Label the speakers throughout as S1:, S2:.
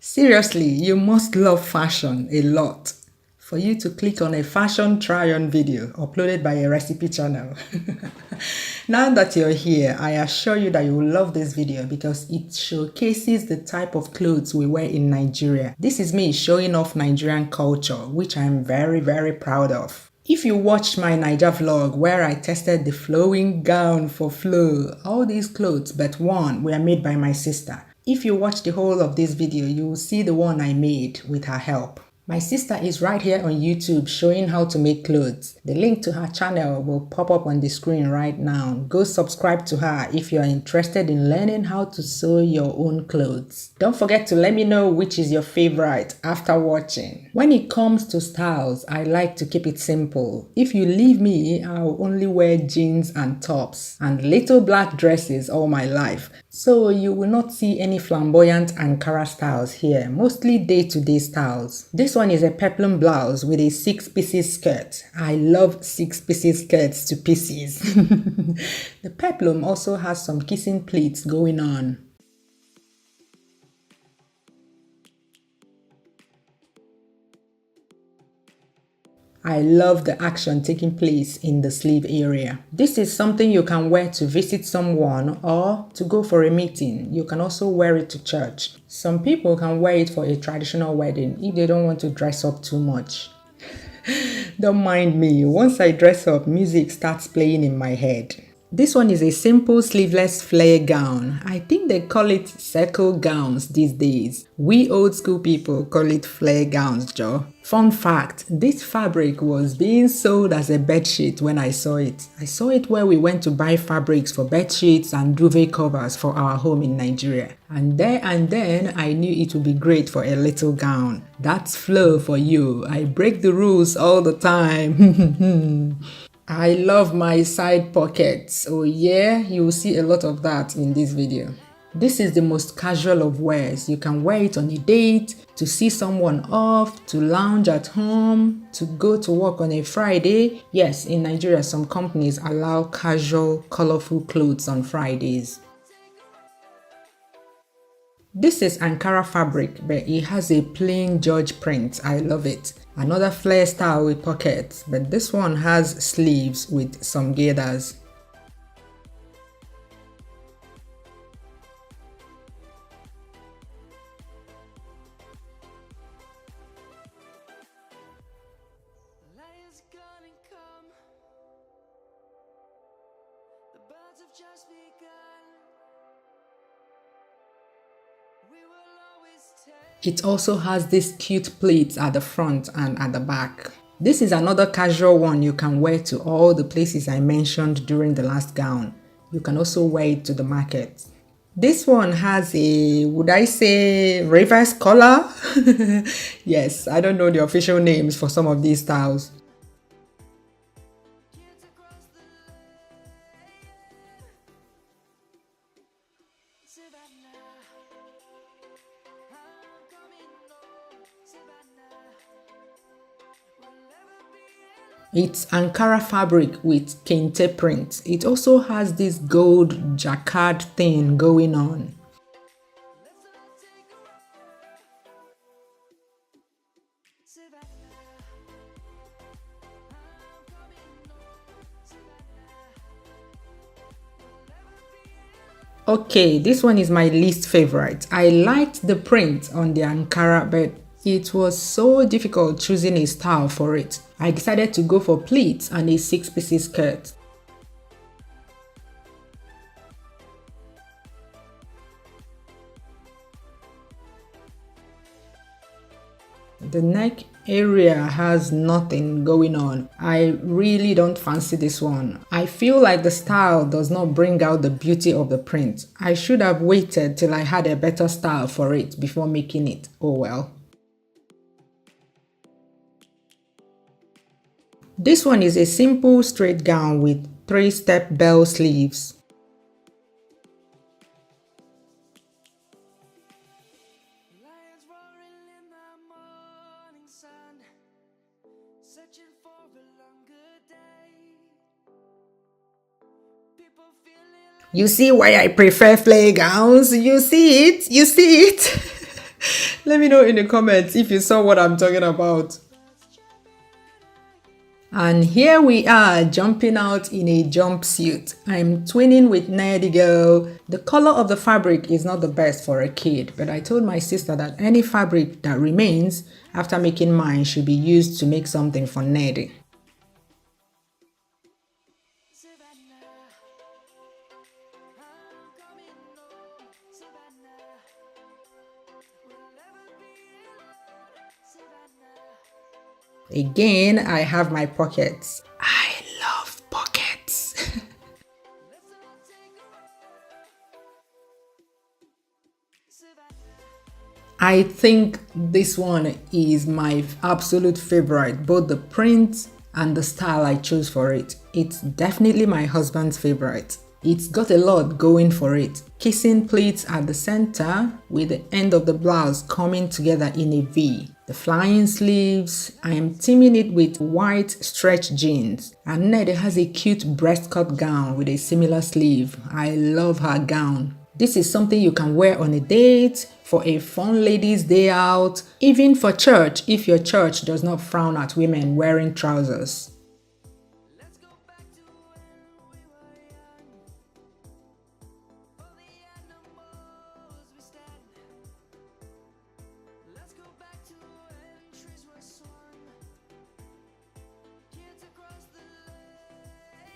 S1: Seriously, you must love fashion a lot for you to click on a fashion try-on video uploaded by a recipe channel. Now that you're here, I assure you that you will love this video because it showcases the type of clothes we wear in Nigeria. This is me showing off Nigerian culture, which I'm very proud of. If you watched my Niger vlog where I tested the flowing gown for Flo, all these clothes but one were made by my sister. If you watch the whole of this video, you will see the one I made with her help. My sister is right here on YouTube showing how to make clothes. The link to her channel will pop up on the screen right now. Go subscribe to her if you are interested in learning how to sew your own clothes. Don't forget to let me know which is your favorite after watching. When it comes to styles, I like to keep it simple. If you leave me, I'll only wear jeans and tops and little black dresses all my life. So you will not see any flamboyant Ankara styles here, mostly day-to-day styles. This one is a peplum blouse with a 6-piece skirt. I love 6-piece skirts to pieces. The peplum also has some kissing pleats going on. I love the action taking place in the sleeve area. This is something you can wear to visit someone or to go for a meeting. You can also wear it to church. Some people can wear it for a traditional wedding if they don't want to dress up too much. Don't mind me, once I dress up, music starts playing in my head. This one is a simple sleeveless flare gown. I think they call it circle gowns these days. We old school people call it flare gowns, Joe. Fun fact, this fabric was being sold as a bedsheet when I saw it. I saw it where we went to buy fabrics for bedsheets and duvet covers for our home in Nigeria. And there and then I knew it would be great for a little gown. That's Flo for you. I break the rules all the time. I love my side pockets. Oh yeah, you will see a lot of that in this video. This is the most casual of wears. You can wear it on a date, to see someone off, to lounge at home, to go to work on a Friday. Yes, in Nigeria, some companies allow casual, colorful clothes on Fridays. This is Ankara fabric, but it has a plain George print. I love it. Another flare style with pockets, but this one has sleeves with some gathers. It also has these cute pleats at the front and at the back. This is another casual one you can wear to all the places I mentioned during the last gown. You can also wear it to the market. This one has a, would I say, reverse collar? Yes, I don't know the official names for some of these styles. It's Ankara fabric with kente print. It also has this gold jacquard thing going on. Okay, this one is my least favorite. I liked the print on the Ankara, but it was so difficult choosing a style for it. I decided to go for pleats and a 6-piece skirt. The neck area has nothing going on. I really don't fancy this one. I feel like the style does not bring out the beauty of the print. I should have waited till I had a better style for it before making it. Oh well. This one is a simple straight gown with 3-step bell sleeves. You see why I prefer flare gowns? You see it? You see it? Let me know in the comments if you saw what I'm talking about. And here we are jumping out in a jumpsuit. I'm twinning with Nerdy Girl. The color of the fabric is not the best for a kid, but I told my sister that any fabric that remains after making mine should be used to make something for Nerdy. Again, I have my pockets. I love pockets. I think this one is my absolute favorite, both the print and the style I chose for it. It's definitely my husband's favorite. It's got a lot going for it. Kissing pleats at the center with the end of the blouse coming together in a V. The flying sleeves, I am teaming it with white stretch jeans. And Nerdy has a cute breast cut gown with a similar sleeve. I love her gown. This is something you can wear on a date, for a fun ladies' day out, even for church if your church does not frown at women wearing trousers.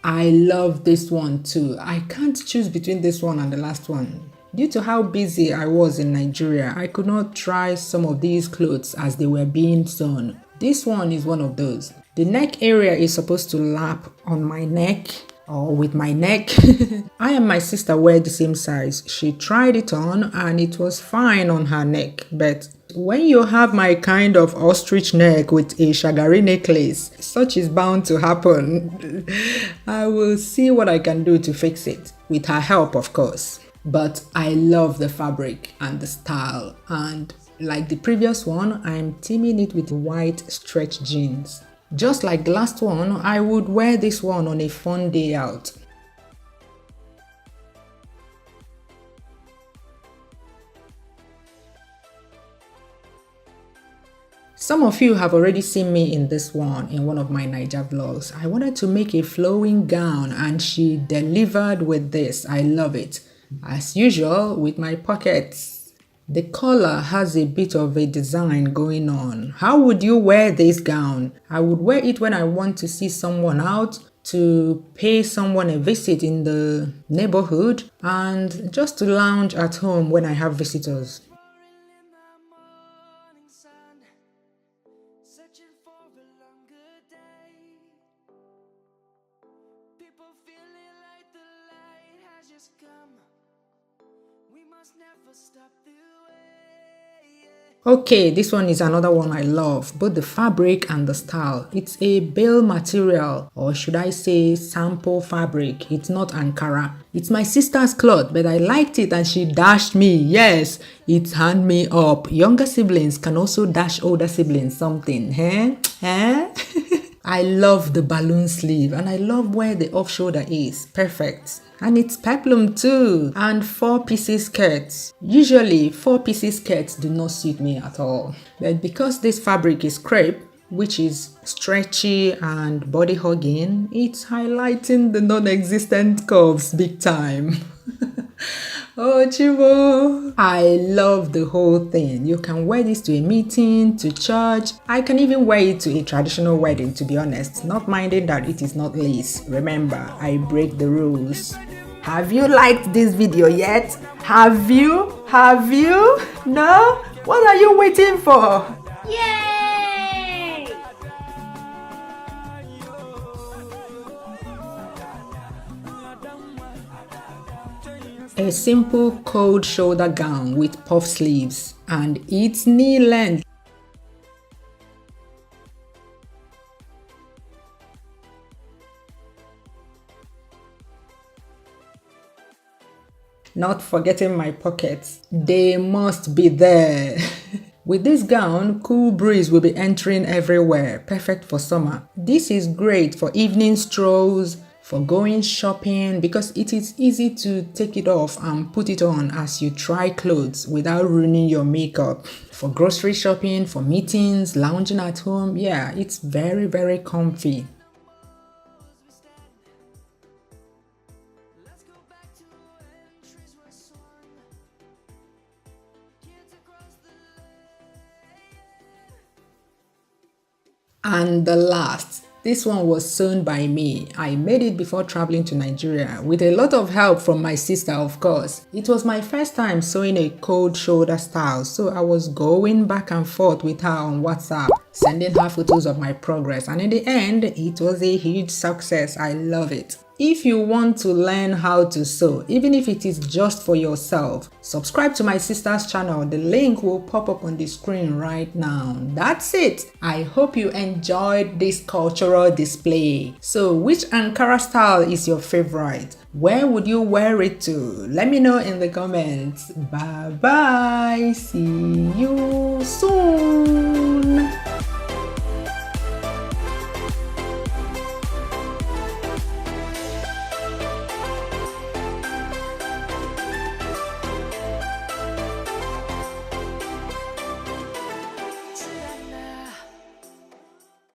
S1: I love this one too. I can't choose between this one and the last one. Due to how busy I was in Nigeria, I could not try some of these clothes as they were being sewn. This one is one of those. The neck area is supposed to lap on my neck or with my neck. I and my sister wear the same size. She tried it on and it was fine on her neck, but when you have my kind of ostrich neck with a shagari necklace, such is bound to happen. I will see what I can do to fix it, with her help of course. But I love the fabric and the style, and like the previous one, I'm teaming it with white stretch jeans. Just like the last one, I would wear this one on a fun day out. Some of you have already seen me in this one in one of my Niger vlogs. I wanted to make a flowing gown and she delivered with this. I love it. As usual with my pockets. The collar has a bit of a design going on. How would you wear this gown? I would wear it when I want to see someone out, to pay someone a visit in the neighborhood, and just to lounge at home when I have visitors. Okay, this one is another one I love, both the fabric and the style. It's a bale material, or should I say sample fabric. It's not Ankara. It's my sister's cloth, but I liked it and she dashed me. Yes, it's hand me up. Younger siblings can also dash older siblings something. I love the balloon sleeve and I love where the off shoulder is. Perfect. And it's peplum too. And 4-piece skirts. Usually 4-piece skirts do not suit me at all. But because this fabric is crepe, which is stretchy and body hugging, it's highlighting the non-existent curves big time. Oh, Chivo! I love the whole thing. You can wear this to a meeting, to church. I can even wear it to a traditional wedding, to be honest, not minding that it is not lace. Remember, I break the rules. Have you liked this video yet? Have you? Have you? No? What are you waiting for?
S2: Yay!
S1: A simple cold shoulder gown with puff sleeves and it's knee length. Not forgetting my pockets. They must be there. With this gown, cool breeze will be entering everywhere. Perfect for summer. This is great for evening strolls, for going shopping because it is easy to take it off and put it on as you try clothes without ruining your makeup. For grocery shopping, for meetings, lounging at home, yeah, it's very, very comfy. And the last, this one was sewn by me. I made it before traveling to Nigeria with a lot of help from my sister, of course. It was my first time sewing a cold shoulder style, so I was going back and forth with her on WhatsApp, sending her photos of my progress, and in the end, it was a huge success. I love it. If you want to learn how to sew, even if it is just for yourself, subscribe to my sister's channel. The link will pop up on the screen right now. That's it. I hope you enjoyed this cultural display. So, which Ankara style is your favorite? Where would you wear it to? Let me know in the comments. Bye bye. See you soon.